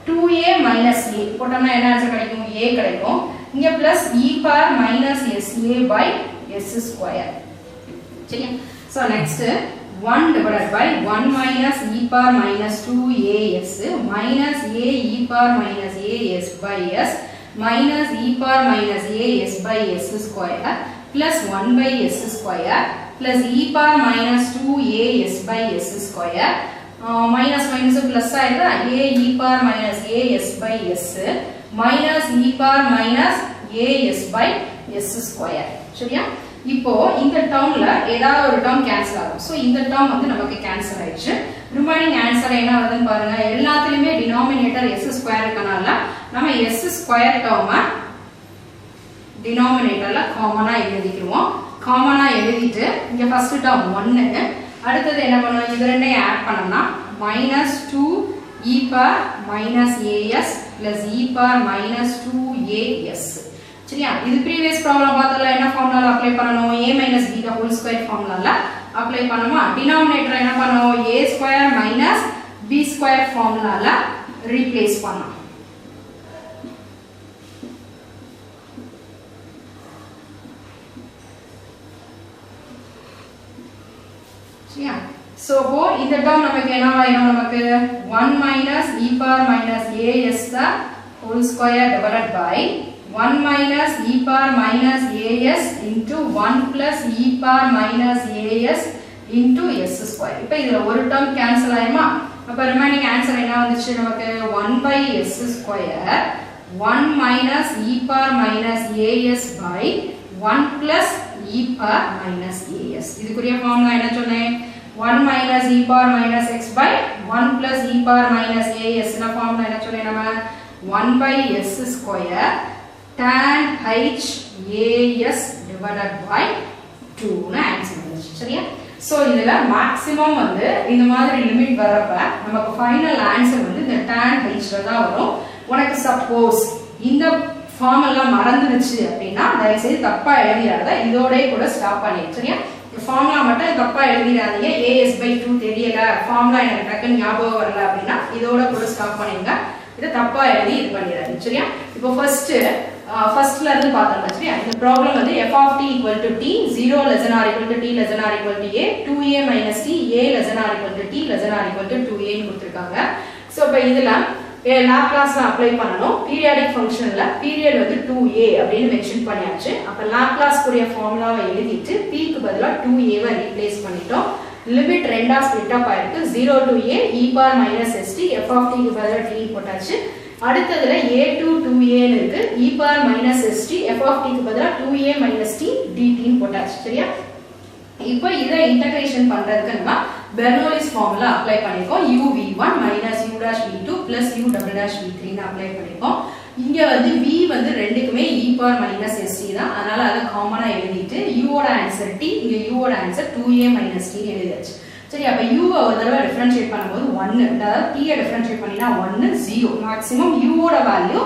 A: 2a minus a போட்டோம்னா என்ன ஆன்சர் கிடைக்கும் a கிடைக்கும் இங்க plus e power minus sa by s square சரியா so next 1 divided by 1 minus e power minus 2as minus a e power minus as by s minus e power minus as by s square plus 1 by s square plus e power minus 2as by s square minus minus plus ஆயிடுதா a e power minus as by s minus e power minus as by s square சரியா இப்போ இந்த டேர்ம்ல ஏதாவது ஒரு term cancel ஆகும் so இந்த term வந்து நமக்கு cancel ஆயிடுச்சு ரிமைனிங் ஆன்சர் என்ன வருதுன்னு பாருங்க எல்லாத்துலயுமே டினாமினேட்டர் s ஸ்கொயர் இருக்கனால நம்ம s ஸ்கொயர் டேர்மை டினாமினேட்டர்ல காமனா எழுதிக்குவோம் காமனா எழுதிட்டு இங்க ஃபர்ஸ்ட் டேர்ம் 1 அடுத்து என்ன பண்ணுவோம் இது ரெண்டையும் ஆட் பண்ணோம்னா -2 e power minus as plus e power minus 2as சரியா இது previous problem பார்த்தல என்ன ஃபார்முலால அப்ளை பண்ணனும் a minus b the whole square ஃபார்முலால அப்ளை பண்ணுமா டினாமினேட்டர் என்ன பண்ணுவோம் a square minus b square ஃபார்முலால ரீப்ளேஸ் பண்ணனும் சரியா சோ இப்போ இந்த டேர்ம் நமக்கு என்ன ஆயிடும் நமக்கு 1 minus e power minus as the whole square divided by 1 minus e power minus as into 1 plus e power minus as into s square இப்போ இதுல ஒரு டேர்ம் கேன்சல் ஆயிடுமா அப்ப ரிமைனிங் ஆன்சர் என்ன வந்துச்சு நமக்கு 1 by s square 1 minus e power minus as by 1 plus e power minus as இதுக்குரிய formula என்ன சொன்னேன் 1 minus e power minus x by 1 plus e power minus as ன ஃபார்முலா என்ன சொன்னேன் நம்ம 1 by s square tan h as divided by 2 ன answer வந்துச்சு சரியா சோ இதுல மேக்ஸिमम வந்து இந்த மாதிரி லிமிட் வரப்ப நமக்கு ஃபைனல் ஆன்சர் வந்து இந்த tan h ல தான் வரும் உனக்கு சப்போஸ் இந்த ஃபார்முலா மறந்துருச்சு அப்படினா தயவு செய்து தப்பா எழுதிராத இதோடயே கூட ஸ்டாப் பண்ணிடு சரியா ஃபார்முலா மட்டும் தப்பா எழுதிராதீங்க as by 2 தெரியல ஃபார்முலா எனக்கு டக்குன்னு ஞாபகம் வரல அப்படினா இதோட கூட ஸ்டாப் பண்ணிடுங்க இத தப்பா எழுதி இது பண்ணிராதீங்க சரியா இப்போ ஃபர்ஸ்ட்ல இருந்து பார்த்தோம்னா சரியா இந்த ப்ராப்ளம் வந்து f of t equal to t 0 less than or equal to t less than or equal to a 2a minus t a less than or equal to t less than or equal to 2a ன்னு கொடுத்திருக்காங்க so இப்போ இதுல லாப்லாஸ்ல apply பண்ணனும் periodic ஃபங்க்ஷன்ல period வந்து 2a அப்படினு mention பண்ணியாச்சு அப்ப லாப்லாஸ் கூடிய ஃபார்முலாவை எழுதிட்டு p க்கு பதிலா 2a வை ரீப்ளேஸ் பண்ணிட்டோம் லிமிட் ரெண்டா ஸ்ப்ளிட் அப் ஆயிருக்கு 0 to a e power minus st f of t க்கு பதிலா t போட்டாச்சு அடுத்ததுல a to 2a ன்னு இருக்கு e power minus st f of t க்கு பதிலா 2a minus t dt ன்னு போட்டாச்சு சரியா இப்போ இத இன்டகிரேஷன் பண்றதுக்கு நம்ம பெர்னோலிஸ் ஃபார்முலா அப்ளை பண்ணிருக்கோம் uv1 u'v2 u''v3 ன்னு அப்ளை பண்ணிருக்கோம் இங்க வந்து v வந்து ரெண்டுக்குமே e power minus st தான் அதனால அத காமனா எழுதிட்டு u ஓட ஆன்சர் t இங்க u ஓட ஆன்சர் 2a minus t எழுதியாச்சு சரி அப்ப u ஒரு தடவை டிஃபரன்ஷியேட் பண்ணும்போது 1 அதாவது t ஐ டிஃபரன்ஷியேட் பண்ணினா 1 0 மேக்ஸिमम u ஓட வேல்யூ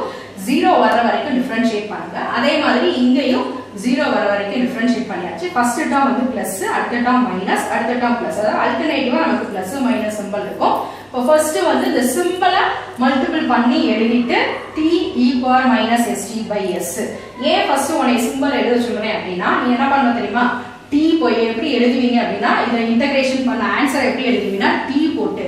A: 0 வர வரைக்கும் டிஃபரன்ஷியேட் பண்ணுங்க அதே மாதிரி இங்கேயும் 0 வர வரைக்கும் டிஃபரன்ஷியேட் பண்ணியாச்சு ஃபர்ஸ்ட் டேர்ம் வந்து பிளஸ் அடுத்த டேர்ம் மைனஸ் அடுத்த டேர்ம் பிளஸ் அதாவது அல்டர்னேட்டிவா நமக்கு பிளஸ் மைனஸ் சிம்பல் இருக்கும் இப்போ ஃபர்ஸ்ட் வந்து இந்த சிம்பலை மல்டிபிள் பண்ணி எழுதிட்டு t e power minus st by s ஏன் ஃபர்ஸ்ட் உன்னை சிம்பல் எழுத சொல்றேன் அப்படினா நீ என்ன பண்ண தெரியுமா t போய் எப்படி எழுதுவீங்க அப்படினா இத இன்டகிரேஷன் பண்ண ஆன்சர் எப்படி எழுதுவீங்கன்னா t போட்டு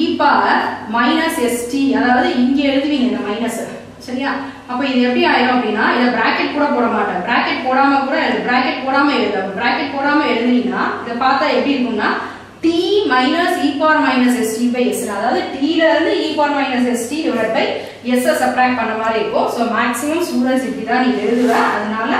A: e power minus st அதாவது இங்க எழுதுவீங்க இந்த மைனஸ் சரியா அப்ப இது எப்படி ஆயிரும் அப்படினா இத பிராக்கெட் கூட போட மாட்டேன் பிராக்கெட் போடாம கூட பிராக்கெட் போடாம எழுதுங்க பிராக்கெட் போடாம எழுதுனீங்கன்னா இத பார்த்தா எப்படி இருக்கும்னா t minus e power minus st by s அதாவது t ல இருந்து e power minus st divided by s subtract பண்ண மாதிரி இருக்கும் சோ மேக்ஸिमम ஸ்டூடண்ட்ஸ் இப்படி தான் நீ எழுதுவ அதனால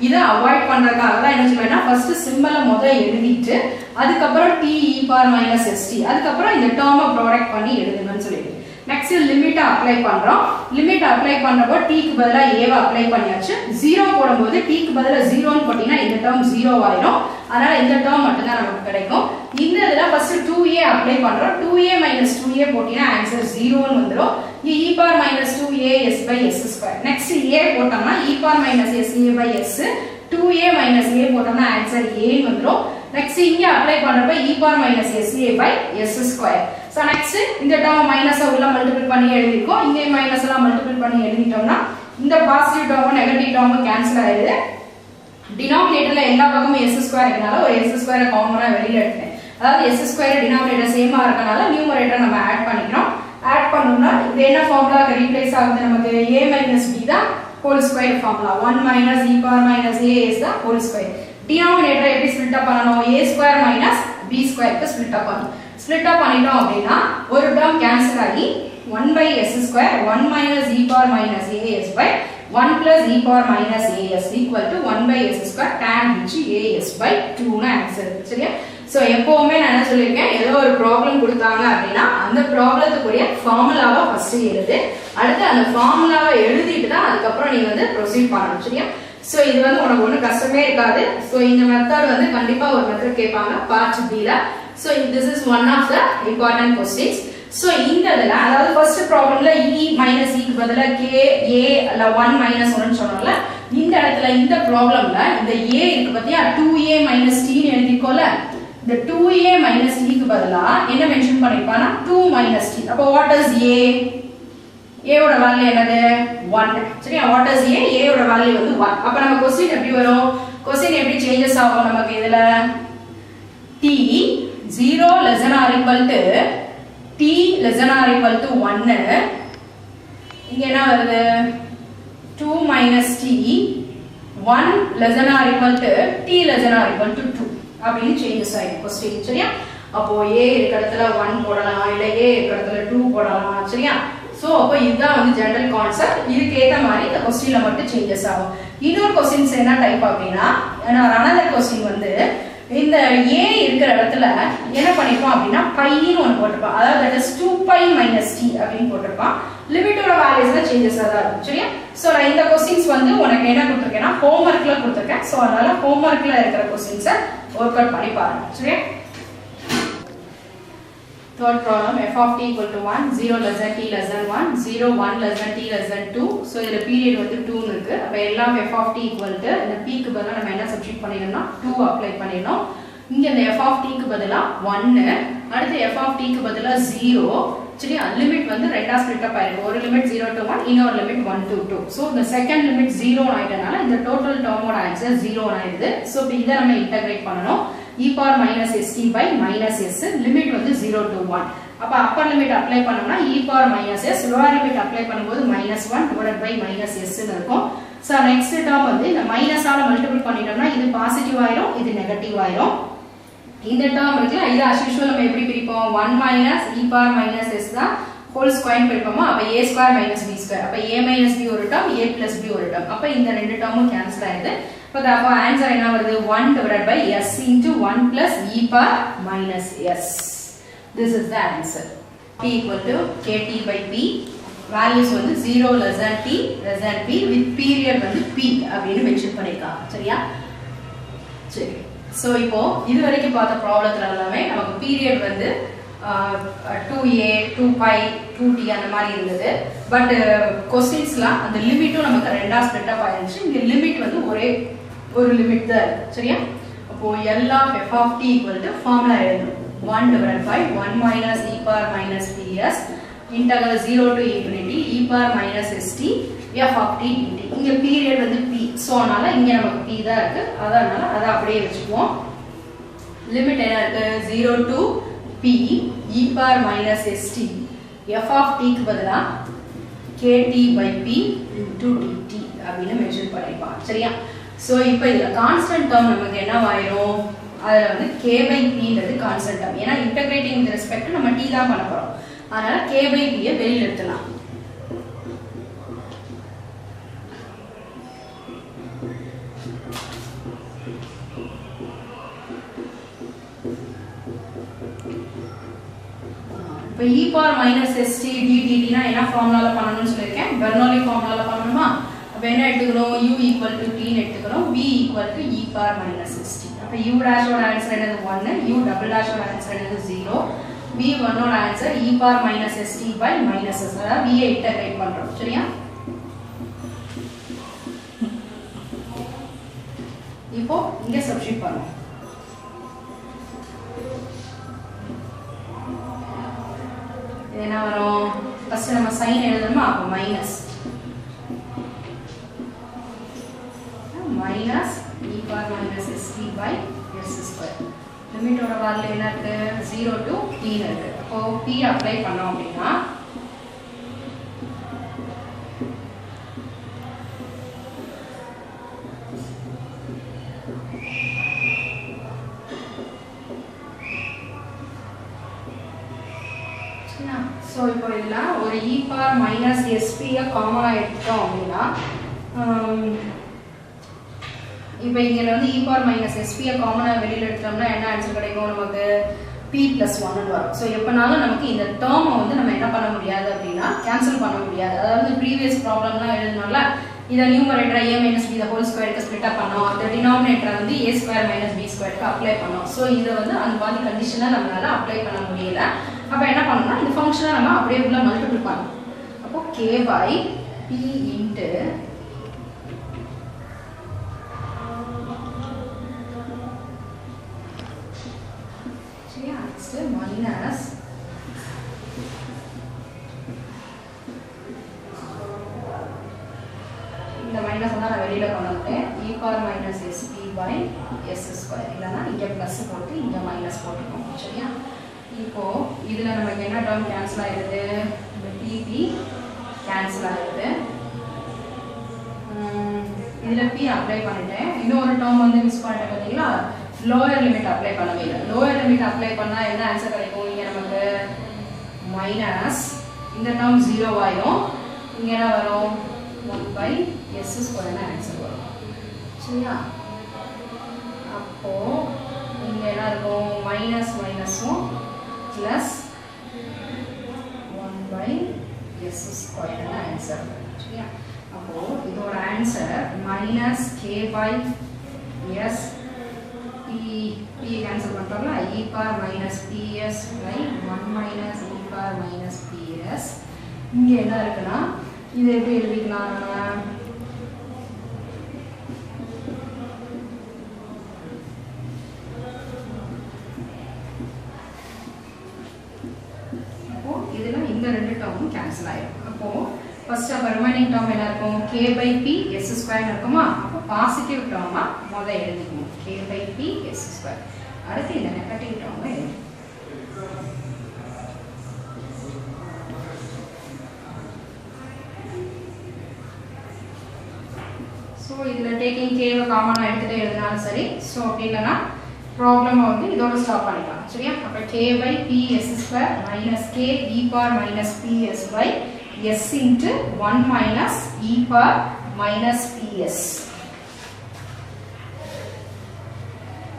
A: இத அவாய்ட் பண்றதுக்காக தான் என்ன சொல்றேன்னா ஃபர்ஸ்ட் சிம்பலை முதல்ல எழுதிட்டு அதுக்கு அப்புறம் t e power minus st அதுக்கு அப்புறம் இந்த டேர்மை ப்ராடக்ட் பண்ணி எழுதுங்கன்னு சொல்லிட்டு நெக்ஸ்ட் லிமிட் அப்ளை பண்றோம் லிமிட் அப்ளை பண்றப்போ t க்கு பதிலா a வை அப்ளை பண்ணியாச்சு 0 போடும்போது t க்கு பதிலா 0 ன்னு போடினா இந்த டேர்ம் 0 ஆயிடும் அதனால இந்த டேர்ம் மட்டும் தான் நமக்கு கிடைக்கும் இந்த இதல ஃபர்ஸ்ட் 2a அப்ளை பண்றோம் 2a 2a போடினா ஆன்சர் 0 ன்னு வந்துரும் e power minus 2a s by s square next a போட்டோம்னா e power minus sa by s 2a minus a போட்டோம்னா ஆன்சர் a ன்னு வந்துரும் நெக்ஸ்ட் இங்க அப்ளை பண்றப்ப e power minus sa by s square. So next இந்த term minus உள்ள multiple பண்ணி எழுதிக்கோ. இங்க மைனஸ் எல்லாம் மல்டிபிள் பண்ணி எழுதிட்டோம்னா இந்த பாசிட்டிவ் டேர்மும் நெகட்டிவ் டேர்மும் கேன்சல் ஆயிடுது. டினாமினேட்டர்ல எல்லா பக்கமும் s ஸ்கொயர் இருக்கனால ஒரு s ஸ்கொயரை காமனா வெளியில எடுத்தேன். அதாவது s ஸ்கொயர் டினாமினேட்டர் சேமா இருக்கனால நியூமரேட்டர் நம்ம ஆட் பண்ணிக்கிறோம். ஆட் பண்ணோம்னா இது என்ன ஃபார்முலாக்கு ரீப்ளேஸ் ஆகுது நமக்கு a minus b தான் whole square formula. 1 minus e power minus a is the whole square. Denominator எப்படி split up பண்ணனும்? a square minus b square க்கு split up பண்ணனும். Split up பண்ணிட்டோம் அப்படினா ஒரு term cancel ஆகி 1 by s square 1 minus e power minus as by 1 plus e power minus as equal to 1 by s square tan h as by 2 னு answer. சரியா? So எப்பவுமே நான் என்ன சொல்லிருக்கேன், ஏதோ ஒரு ப்ராப்ளம் கொடுத்தாங்க அப்படினா அந்த ப்ராப்ளத்துக்குரிய ஃபார்முலாவை ஃபர்ஸ்ட் எழுது. அடுத்து அந்த ஃபார்முலாவை எழுதிட்டு தான் அதுக்கு அப்புறம் நீ வந்து ப்ரோசீட் பண்ணணும். சரியா? சோ இது வந்து உனக்கு ஒண்ணு கஷ்டமே இருக்காது. சோ இந்த மெத்தட் வந்து கண்டிப்பா ஒரு மெத்தட் கேட்பாங்க பார்ட் B ல. So this is one of the important questions. So இந்த இதுல அதாவது ஃபர்ஸ்ட் ப்ராப்ளம்ல e minus e க்கு பதிலா k a இல்ல 1 minus 1 ன்னு சொன்னோம்ல, இந்த இடத்துல இந்த ப்ராப்ளம்ல இந்த a இருக்கு பாத்தியா 2a minus t ன்னு எழுதிக்கோல. இந்த 2a minus t க்கு பதிலா என்ன மென்ஷன் பண்ணிருப்பானா 2 minus t. அப்ப what is a? a ஓட வேல்யூ என்னது 1. சரியா? what is a? a ஓட வேல்யூ வந்து 1. அப்ப நம்ம क्वेश्चन எப்படி வரும்? क्वेश्चन எப்படி சேஞ்சஸ் ஆகும் நமக்கு இதுல? t 0 less than or equal to t less than or equal to 1. இங்க என்ன வருது? 2 minus t 1 less than or equal to t less than or equal to 2 அப்படின்னு சேஞ்சஸ் ஆயிடும் क्वेश्चन. சரியா? அப்போ a இருக்க இடத்துல 1 போடலாம், இல்ல a இருக்க இடத்துல 2 போடலாம். சரியா? சோ அப்ப இதுதான் வந்து ஜெனரல் கான்செப்ட். இதுக்கு ஏத்த மாதிரி இந்த क्वेश्चनல மட்டும் சேஞ்சஸ் ஆகும். இன்னொரு क्वेश्चंस என்ன டைப் அப்படினா, another question வந்து இந்த a இருக்கிற இடத்துல என்ன பண்ணிருப்போம் அப்படினா pi ன்னு ஒன்னு போட்டுப்போம். அதாவது that is 2 pi minus t அப்படினு போட்டுப்போம். லிமிட்டோட வேல்யூஸ்ல சேஞ்சஸ் ஆதா இருக்கும். சரியா? சோ நான் இந்த क्वेश्चंस வந்து உனக்கு என்ன கொடுத்திருக்கேனா ஹோம்வொர்க்ல கொடுத்திருக்கேன். சோ அதனால ஹோம்வொர்க்ல இருக்கிற क्वेश्चंस வொர்க் அவுட் பண்ணி பாருங்க. சரியா? Third problem, f of t equal to 1, 0 less than t less than 1, 0 1 less than t less than 2. So இதுல period வந்து 2 னு இருக்கு. அப்ப எல்லாம் f of t equal to இந்த p க்கு பதிலா நம்ம என்ன சப்ஸ்டிட்யூட் பண்ணிரணும்னா 2 அப்ளை பண்ணிரணும். இங்க இந்த f of t க்கு பதிலா 1, அடுத்து f of t க்கு பதிலா 0. சரியா? லிமிட் வந்து ரெண்டா ஸ்ப்ளிட் அப் ஆயிருக்கு. ஒரு லிமிட் 0 to 1, இன்னொரு லிமிட் 1 to 2. சோ இந்த செகண்ட் லிமிட் 0 ஆயிட்டனால இந்த டோட்டல் டேர்மோட ஆன்சர் 0 ஆயிடுது. சோ இப்போ இத நம்ம இன்டகிரேட் பண்ணனும். e power minus st by minus s limit வந்து 0 to 1. அப்ப அப்பர் லிமிட் அப்ளை பண்ணோம்னா e power minus s, lower limit apply பண்ணும்போது -1 divided by minus s ன்னு இருக்கும். சோ நெக்ஸ்ட் டேர்ம் வந்து இந்த மைனஸால மல்டிபிள் பண்ணிட்டோம்னா இது பாசிட்டிவ் ஆயிரும், இது நெகட்டிவ் ஆயிரும். இந்த டேர்ம் இருக்குல, இது as usual நம்ம எப்படி பிரிப்போம்? 1 minus e power minus s தான் ஹோல் ஸ்கொயர் பிரிப்போமா? அப்ப a square minus b square. அப்ப a minus b ஒரு டேர்ம், a plus b ஒரு டேர்ம். அப்ப இந்த ரெண்டு டேர்மும் கேன்சல் ஆயிடுது. அப்ப ஆன்சர் என்ன வருது? 1 divided by s into 1 plus e power minus s. This is the answer. T equal to kt by p. Values வந்து 0 less than t less than p with period வந்து p அப்படினு mention பண்ணிருக்காங்க. சரியா? சரி. So இப்போ இது வரைக்கும் பார்த்த ப்ராப்ளத்துல எல்லாமே நமக்கு பீரியட் வந்து 2a 2pi 2t அந்த மாதிரி இருந்தது. பட் क्वेश्चंसலாம் அந்த லிமிட்டும் நமக்கு ரெண்டா ஸ்ப்ளிட் அப் ஆயிருச்சு. இந்த லிமிட் வந்து ஒரே ஒரு லிமிட் தான். சரியா? அப்போ L of f of t equal to formula எழுதணும். 1 divided by 1 minus e power minus ps integral 0 to infinity e power minus st f of t dt. இங்க பீரியட் வந்து p. சோ அதனால இங்க நமக்கு p தான் இருக்கு. அதனால அத அப்படியே வெச்சுக்குவோம். லிமிட் என்ன இருக்கு? 0 to p e power minus st f of t க்கு பதிலா kt by p into dt அப்படினு மென்ஷன் பண்ணிருப்பாங்க. சரியா? சோ இப்போ இதுல கான்ஸ்டன்ட் டேர்ம் நமக்கு என்ன ஆயிரும்? அதுல வந்து k by p ன்றது கான்ஸ்டன்ட் டேர்ம். ஏனா இன்டகிரேட்டிங் வித் ரெஸ்பெக்ட் நம்ம t தான் பண்ண போறோம். அதனால k by p ஐ வெளியில எடுத்துடலாம். இப்போ e power minus st ddt னா என்ன ஃபார்முலால பண்ணனும்னு சொல்லிருக்கேன். பெர்னோலி ஃபார்முலால பண்ணனுமா? அப்ப என்ன எடுத்துக்கணும்? u equal to t ன்னு எடுத்துக்கணும். v equal to e power minus st. அப்ப u dash ஓட ஆன்சர் என்னது 1, u double dash ஓட ஆன்சர் என்னது 0. v1 ஓட answer e power minus st by minus s. அதாவது v ஐ இன்டகிரேட் பண்றோம். சரியா? இப்போ இங்க சப்ஸ்டிட்யூட் பண்ணுவோம். என்ன வரும் ஃபர்ஸ்ட் நம்ம sin எழுதணுமா அப்ப minus e power minus sp by s square limit ஓட வேல்யூ என்ன இருக்கு 0 to t இருக்கு அப்போ p அப்ளை பண்ணோம் அப்படினா so இப்போ இதல ஒரு e power minus sp காமனா எடுத்தோம் அப்படினா இப்போ இங்க வந்து e power minus sp காமனா வெளியில எடுத்தோம்னா என்ன ஆன்சர் கிடைக்கும் நமக்கு p + 1 ன்னு வரும் சோ எப்பனாலும் நமக்கு இந்த டேர்மை வந்து நம்ம என்ன பண்ண முடியாது அப்படினா கேன்சல் பண்ண முடியாது அதாவது ப்ரீவியஸ் ப்ராப்ளம்லாம் எழுதுனோம்ல இத numerator a - b the whole square க்கு ஸ்ப்ளிட் அப் பண்ணோம் அந்த டினாமினேட்டர் வந்து a square - b square க்கு அப்ளை பண்ணோம் சோ இத வந்து அந்த மாதிரி கண்டிஷனை நம்மளால அப்ளை பண்ண முடியல அப்ப என்ன பண்ணனும்னா இந்த ஃபங்க்ஷனை நம்ம அப்படியே உள்ள மல்டிப்ளை பண்ணனும் அப்போ k by p into minus இந்த மைனஸ் வந்து நான் வெளியில கொண்டு வந்துட்டேன் e power minus sp by s square இல்லனா இங்க பிளஸ் போட்டு இங்க மைனஸ் போட்டுக்கோங்க சரியா இப்போ இதுல நமக்கு என்ன டேர்ம் கேன்சல் ஆயிருது இந்த pp கேன்சல் ஆயிருது இதுல p அப்ளை பண்ணிட்டேன் இன்னொரு டேர்ம் வந்து மிஸ் பண்ணிட்டேன் பாத்தீங்களா லோயர் லிமிட் அப்ளை பண்ணவே இல்ல லோயர் லிமிட் அப்ளை பண்ணா என்ன ஆன்சர் கிடைக்கும் இங்க நமக்கு மைனஸ் இந்த டேர்ம் 0 ஆயிடும் இங்க என்ன வரும் 1 by s square ன ஆன்சர் வரும் சரியா அப்போ இங்க என்ன இருக்கும் மைனஸ் மைனஸும் பிளஸ் 1 by s square ன ஆன்சர் சரியா அப்போ இதோட answer minus k by s p cancel பண்ணிட்டோம்ல e power minus ps by 1 minus e power minus ps இங்க என்ன இருக்குன்னா இது எப்படி எழுதிக்கலாம் அப்போ இதுல இந்த ரெண்டு டேர்மும் கேன்சல் ஆயிடும் அப்போ ஃபர்ஸ்ட் ரிமைனிங் டேர்ம் என்ன இருக்கும் k by p s square இருக்குமா அப்போ பாசிட்டிவ் டேர்மா முத எழுதிக்கணும் k by p s square அடுத்து இந்த நெகட்டிவ் டேர்மை எழுதணும் சோ இதுல டேக்கிங் k வை காமனா எடுத்துட்டு எழுதினாலும் சரி சோ அப்படினா ப்ராப்ளம் வந்து இதோட ஸ்டாப் பண்ணிக்கலாம் சரியா அப்ப k by p s square minus k e power minus ps by s into 1 minus e power minus ps.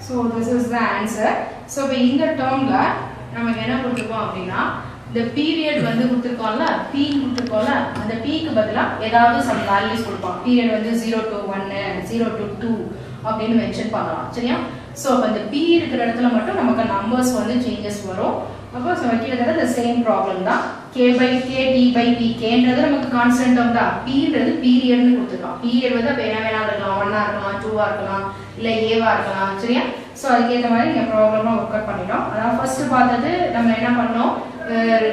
A: So this is the answer. So in the term la நமக்கு என்ன கொடுத்திருக்கோம் அப்படினா the period வந்து கொடுத்திருக்கோம்ல p கொடுத்திருக்கோம்ல அந்த p க்கு பதிலா ஏதாவது some values கொடுப்போம் period வந்து 0 to 1 0 to 2 அப்படினு மென்ஷன் பண்ணலாம் சரியா சோ அந்த p இருக்கிற இடத்துல மட்டும் நமக்கு நம்பர்ஸ் வந்து சேஞ்சஸ் வரும் அப்போ சோ கிட்டத்தட்ட the same problem தான் k by k d by p k ன்றது நமக்கு கான்ஸ்டன்ட் டேர்ம் தான் p ன்றது பீரியட் னு கொடுத்திருக்கோம் பீரியட் வந்து அப்ப என்ன வேணா இருக்கலாம் 1 ஆ இருக்கலாம் 2 ஆ இருக்கலாம் இல்ல a வா இருக்கலாம் சரியா சோ அதுக்கு ஏத்த மாதிரி இந்த ப்ராப்ளமா வொர்க் அவுட் பண்ணிட்டோம் அதாவது ஃபர்ஸ்ட் பார்த்தது நம்ம என்ன பண்ணோம்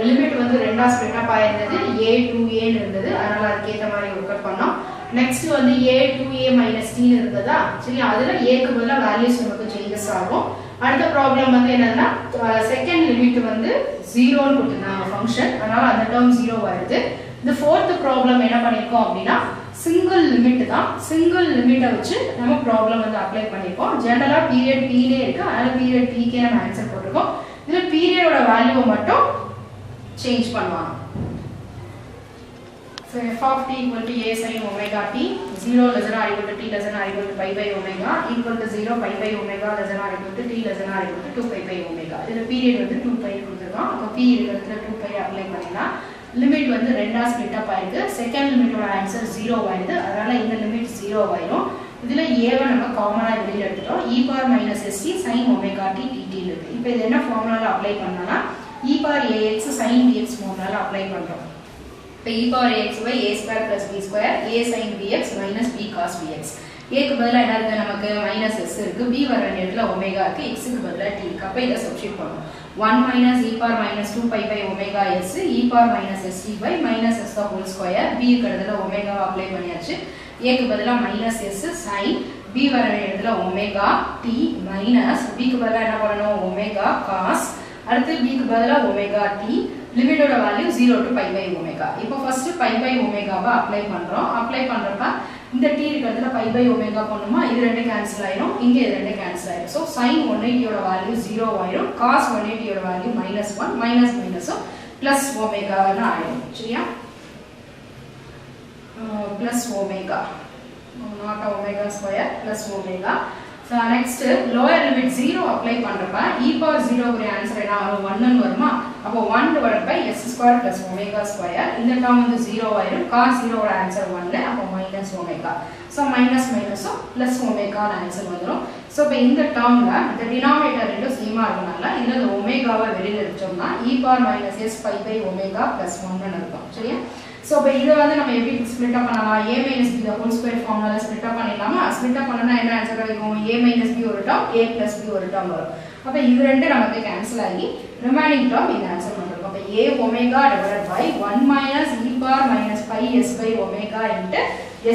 A: லிமிட் வந்து ரெண்டா ஸ்ப்ளிட் அப் ஆயிருந்தது a to a ன்னு இருந்தது அதனால அதுக்கு ஏத்த மாதிரி வொர்க் அவுட் பண்ணோம் நெக்ஸ்ட் வந்து a to a minus t ன்னு இருந்ததா சரியா அதுல a க்கு பதிலா வேல்யூஸ் நமக்கு சேஞ்சஸ் ஆகும் அடுத்த ப்ராப்ளம் வந்து என்னன்னா செகண்ட் லிமிட் வந்து 0 ன்னு கொடுத்திருந்தாங்க ஃபங்க்ஷன் அதனால அந்த டேர்ம் 0 ஆயிருது இந்த fourth ப்ராப்ளம் என்ன பண்ணிருக்கோம் அப்படினா சிங்கிள் லிமிட் தான் சிங்கிள் லிமிட்ட வச்சு நம்ம ப்ராப்ளம் வந்து அப்ளை பண்ணிருக்கோம் ஜெனரலா பீரியட் p லே இருக்கு அதனால பீரியட் p க்கு நம்ம ஆன்சர் போட்டுருக்கோம் இதுல பீரியடோட வேல்யூவை மட்டும் சேஞ்ச் பண்ணுவாங்க so f of t equal to a sin omega t 0 less than or equal to t less than or equal to pi by omega equal to 0 pi by omega less than or equal to t less than or equal to 2 pi by omega இதுல period வந்து 2 pi கொடுத்திருக்கோம் அப்ப p இருக்கிறதுல 2 pi apply பண்ணினா limit வந்து ரெண்டா split அப் ஆயிருக்கு second லிமிட்டோட answer 0 ஆயிடுது அதனால இந்த லிமிட் 0 ஆயிடும் இதுல a வை நம்ம காமனா வெளியில எடுத்துட்டோம் e power minus sc sin omega t dt இருக்கு இப்போ இது என்ன ஃபார்முலால அப்ளை பண்ணனா e power ax sin bx ஃபார்முலால அப்ளை பண்றோம் இப்போ e power ax by a square plus b square a sin bx minus b cos bx a க்கு பதிலா என்ன இருக்கு நமக்கு -s இருக்கு, b வர வேண்டிய இடத்துல ஒமேகா இருக்கு, x க்கு பதிலா t இருக்கு. அப்ப இத சப்ஸ்டிட்யூட் பண்ணுவோம். 1 minus e power minus 2 pi by omega s e power minus st by minus s the whole square. b க்கு இடத்துல ஒமேகா அப்ளை பண்ணியாச்சு. a க்கு பதிலா minus s sin, b வர வேண்டிய இடத்துல ஒமேகா t minus b க்கு பதிலா என்ன பண்ணனும் ஒமேகா cos, அடுத்து b க்கு பதிலா ஒமேகா t, லிமிட்டோட value 0 to pi by omega. இப்போ ஃபர்ஸ்ட் pi by omega வா அப்ளை பண்றோம். அப்ளை பண்றப்ப இந்த t இருக்கிறதுல pi by omega பண்ணுமா, இது ரெண்டு கேன்சல் ஆயிடும், இங்க இது ரெண்டு கேன்சல் ஆயிடும். சோ sin 180 யோட வேல்யூ 0 ஆயிடும், cos 180 யோட வேல்யூ -1 மைனஸ் மைனஸும் பிளஸ் ஒமேகான்னு ஆயிடும். சரியா? Plus omega, not omega square plus omega. So next lower limit 0 apply பண்றப்ப e power 0 உடைய ஆன்சர் என்ன வரும் 1 ன்னு வருமா, அப்போ 1 divided by s square plus omega square, இந்த டேர்ம் வந்து 0 ஆயிடும், cos 0 ஓட ஆன்சர் 1, அப்போ minus omega. So minus minusம் plus omega ன ஆன்சர் வந்துரும். So இப்போ இந்த டேர்ம்ல the denominator ரெண்டும் சேமா இருக்கனால இதுல இந்த ஒமேகாவை வெளியில எடுத்தோம்னா e power minus s pi by omega plus 1 ன்னு இருக்கும். சரியா? So இப்போ இத வந்து நம்ம எப்படி ஸ்ப்ளிட் அப் பண்ணலாம், a minus b the whole square ஃபார்முலால ஸ்ப்ளிட் அப் பண்ணிடலாமா? ஸ்ப்ளிட் அப் பண்ணனா என்ன ஆன்சர் கிடைக்கும், a minus b ஒரு டேர்ம், a plus b ஒரு டேர்ம் வரும். அப்ப இது ரெண்டு நமக்கு கேன்சல் ஆகி ரிமைனிங் டேர்ம் இந்த ஆன்சர் வந்துரும். அப்ப a omega divided by 1 minus e power minus pi s by omega into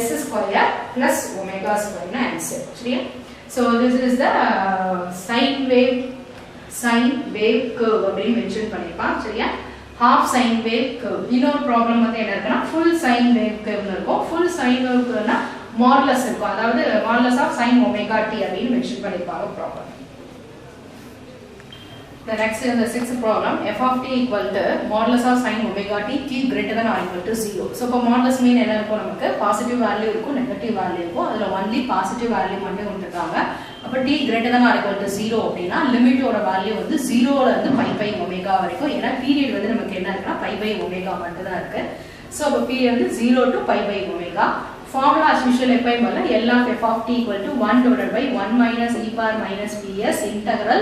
A: s square plus omega square ன ஆன்சர். சரியா? So this is the sine wave curve அப்படி மென்ஷன் பண்ணிருப்பான். சரியா? half sine wave curve. இன்னொரு problem வந்து என்ன இருக்குன்னா full sine wave curve இருக்கும். full sine wave curveனா modulus இருக்கும், அதாவது modulus of sin omega t அப்படின்னு மென்ஷன் பண்ணிருப்பாங்க problem. The next is the sixth problem, f of t equal to modulus of sin omega t greater than or equal to 0. So இப்போ modulus mean என்ன இருக்கும், நமக்கு positive value இருக்கும், negative value இருக்கும், அதுல only positive value மட்டும் கொடுத்திருக்காங்க. அப்ப t greater than or equal to 0 அப்படினா லிமிட்டோட வேல்யூ வந்து 0 ல இருந்து pi by omega வரைக்கும், ஏனா பீரியட் வந்து நமக்கு என்ன இருக்குனா pi by omega மட்டும் தான் இருக்கு. சோ அப்ப பீரியட் வந்து 0 to pi by omega. Formula as usual எப்பவும் போல L of f of t equal to 1 divided by 1 minus e power minus ps integral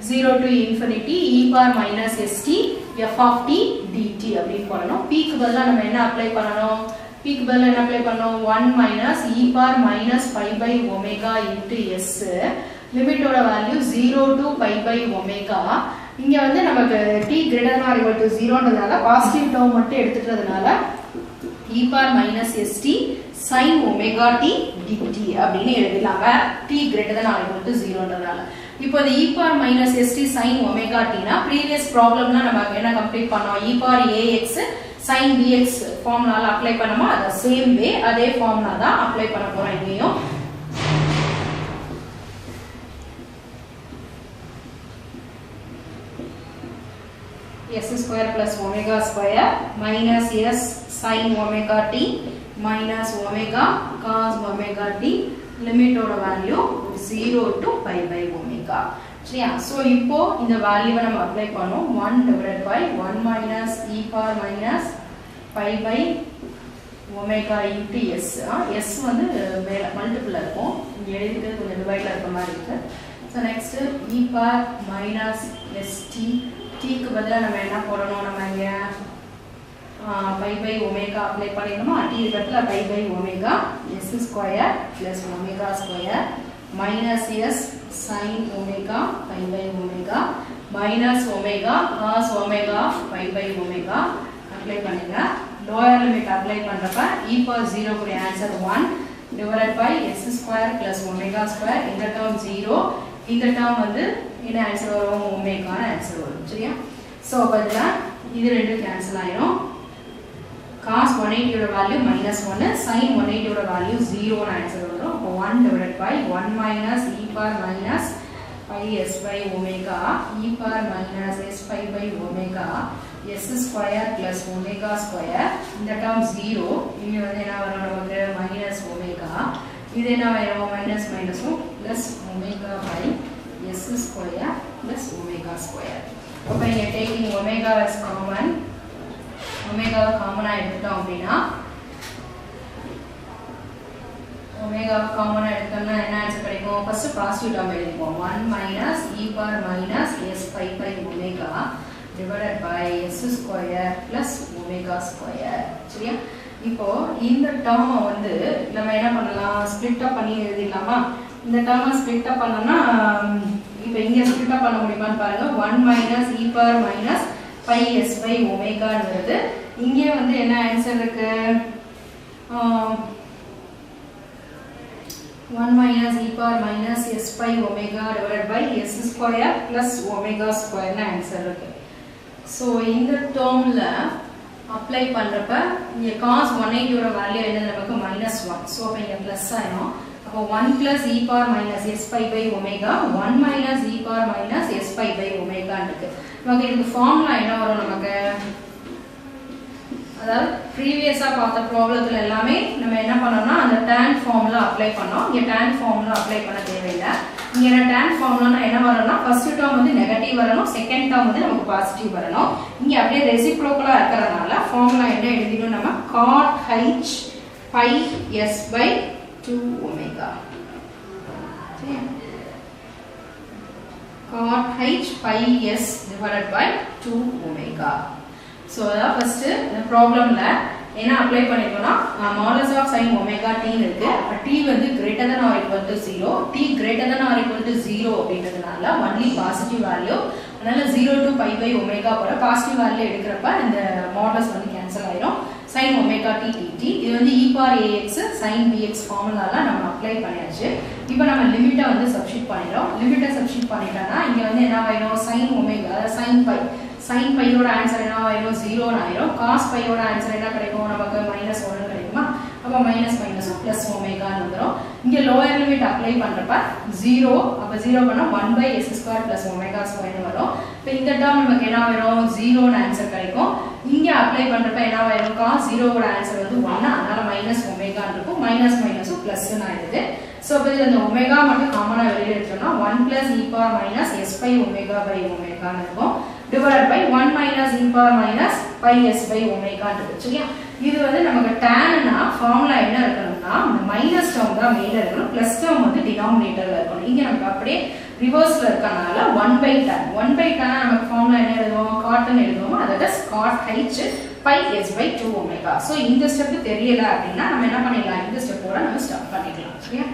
A: 0 to infinity e power minus st f of t dt அப்படி போடணும். p க்கு பதிலா நம்ம என்ன apply பண்ணனும், p க்கு பதிலா என்ன அப்ளை பண்ணனும் 1 minus e power minus pi by omega into s, லிமிட்டோட value 0 to pi by omega. இங்க வந்து நமக்கு t greater than or equal to 0 ன்றதால பாசிட்டிவ் டேர்ம் மட்டும் எடுத்துட்டதனால e power minus st sin omega t dt அப்படினு எழுதலாங்க, t greater than or equal to 0 ன்றதால. இப்போ இந்த e power minus st sin omega t னா previous problemல நம்ம என்ன கம்ப்ளீட் பண்ணோம், e power ax sin bx ஃபார்முலால அப்ளை பண்ணோமா, அத சேம் வே அதே ஃபார்முலா தான் அப்ளை பண்ண போறோம் இங்கேயும். s square plus omega square minus s sin omega t minus omega cos omega t, லிமிட்டோட value 0 to pi by omega. சரியா? சோ இப்போ இந்த வேல்யூவை நம்ம அப்ளை பண்ணோம், 1 divided by 1 minus e power minus pi by omega into s. s வந்து மேல multiple இருக்கும், இங்க எழுதிட்டு கொஞ்சம் டிவைட்ல இருக்க மாதிரி இருக்கு. So next e power minus st, t க்கு பதிலா நம்ம என்ன போடணும், நம்ம இங்க pi by omega அப்ளை பண்ணிடணுமா, t இடத்துல pi by omega s square plus omega square minus s sin omega pi by omega minus omega cos omega pi by omega apply பண்ணுங்க. லோயர் லிமிட் அப்ளை பண்றப்ப e power 0 க்கு answer 1 divided by s square plus omega square, இந்த term 0, இந்த term வந்து என்ன answer வரும், omega answer வரும். சரியா? சோ பதில இது ரெண்டு கேன்சல் ஆயிடும், cos 180 யோட வேல்யூ -1, sin 180 யோட வேல்யூ 0 ன்னு ஆன்சர் வரும். அப்ப 1 divided by 1 minus e power minus pi s by omega e power minus s pi by omega s square plus omega square, இந்த டேர்ம் 0, இங்க வந்து என்ன வரும் நமக்கு minus omega, இது என்ன வரும் minus minusம் plus omega by s square plus omega square. அப்ப இங்க taking omega as common, omega காமனா எடுத்துட்டோம் அப்படினா omega காமனா எடுத்தோம்னா என்ன ஆன்சர் கிடைக்கும், ஃபர்ஸ்ட் பாசிட்டிவ் டேர்ம் எழுதிப்போம், 1 minus e power minus s pi by omega divided by s square plus omega square. சரியா? இப்போ இந்த டேர்மை வந்து நம்ம என்ன பண்ணலாம், ஸ்ப்ளிட் அப் பண்ணி எழுதிடலாமா? இந்த டேர்மை ஸ்ப்ளிட் அப் பண்ணோம்னா இப்போ இங்கே ஸ்ப்ளிட் அப் பண்ண முடியுமான்னு பாருங்க. 1 minus e power minus pi s by ஒமேகான்றது இங்கே வந்து என்ன ஆன்சர் இருக்கு? 1 minus e power minus s pi omega divided by s square plus omega square னு ஆன்சர் இருக்கு. ஸோ இந்த டேர்ம்ல அப்ளை பண்றப்ப இங்க cos 180 ஓட வேல்யூ என்ன நமக்கு -1. ஸோ அப்ப இங்க பிளஸ் ஆயிடும். அப்போ 1 plus e power minus s pi by omega 1 minus e power minus s pi by omega இருக்கு. நமக்கு இந்த ஃபார்முலா என்ன வரும் நமக்கு? அதாவது ப்ரீவியஸா பார்த்த ப்ராப்ளத்துல எல்லாமே நம்ம என்ன பண்ணோம்னா அந்த tan ஃபார்முலா அப்ளை பண்ணோம். இங்க tan ஃபார்முலா அப்ளை பண்ண தேவையில்லை. இங்க tan ஃபார்முலானா என்ன வரும்னா ஃபர்ஸ்ட் டேர்ம் வந்து நெகட்டிவ் வரணும், செகண்ட் டேர்ம் வந்து நமக்கு பாசிட்டிவ் வரணும். இங்க அப்படியே ரெசிப்ரோக்கலா இருக்கறனால ஃபார்முலா என்ன எழுதிடும் நம்ம? cot h pi s by 2 omega. சரியா? cot h pi s divided by 2 omega. So first இந்த ப்ராப்ளம்ல என்ன அப்ளை பண்ணிட்டோம்னா modulus of sin omega t இருக்கு. அப்ப t வந்து greater than or equal to 0, t greater than or equal to 0 அப்படின்றதுனால only positive value. அதனால 0 to pi by omega போற positive value எடுக்கறப்ப இந்த modulus வந்து கேன்சல் ஆயிடும். sin omega t dt இது வந்து e power ax sin bx ஃபார்முலால நம்ம apply பண்ணியாச்சு. இப்போ நம்ம லிமிட்டை வந்து சப்ஸ்டிட்யூட் பண்ணிரோம். லிமிட்டை சப்ஸ்டிட்யூட் பண்ணிட்டோம்னா இங்க வந்து என்ன ஆயிடும்? sin omega அதாவது sin pi sin pi ஓட ஆன்சர் என்ன ஆயிடும்? 0 ஆயிடும். cos pi ஓட ஆன்சர் என்ன கிடைக்கும்? நமக்கு -1 கிடைக்குமா? அப்ப மைனஸ் பிளஸ் ஒமேகான்னு வந்துரும். இங்க லோயர் லிமிட் அப்ளை பண்றப்ப 0, அப்ப 0 பண்ணா 1/s² plus omega square னு வரும். இப்போ இந்த டேர்ம் நமக்கு என்ன வரும்? 0 னு ஆன்சர் கிடைக்கும். இங்க அப்ளை பண்றப்ப என்ன ஆயிடும்? cos 0 ஓட ஆன்சர் வந்து 1, அதனால மைனஸ் ஒமேகான்னு இருக்கும். மைனஸ் மைனஸ் பிளஸ் னு ஆயிடுது. சோ அப்ப இந்த ஒமேகா மட்டும் காமனா வெளிய எடுத்தோம்னா 1 plus e power minus s pi omega by omega னு இருக்கும். divided by 1 minus e power minus pi s by omega இருக்கு. சரியா? இது வந்து நமக்கு tan னா ஃபார்முலா என்ன இருக்கணும்னா மைனஸ் டேர்ம் தான் மேல இருக்கணும், பிளஸ் டேர்ம் வந்து டினாமினேட்டர்ல இருக்கணும். இங்க நமக்கு அப்படியே ரிவர்ஸ்ல இருக்கனால 1/tan. 1/tan நமக்கு ஃபார்முலா என்ன எழுதுவோம்? cot னு எழுதுவோம். அதாவது cot h pi s by 2 omega. So இந்த ஸ்டெப் தெரியல அப்படினா நம்ம என்ன பண்ணிடலாம்? இந்த ஸ்டெப்போட நம்ம ஸ்டார்ட் பண்ணிக்கலாம். சரியா?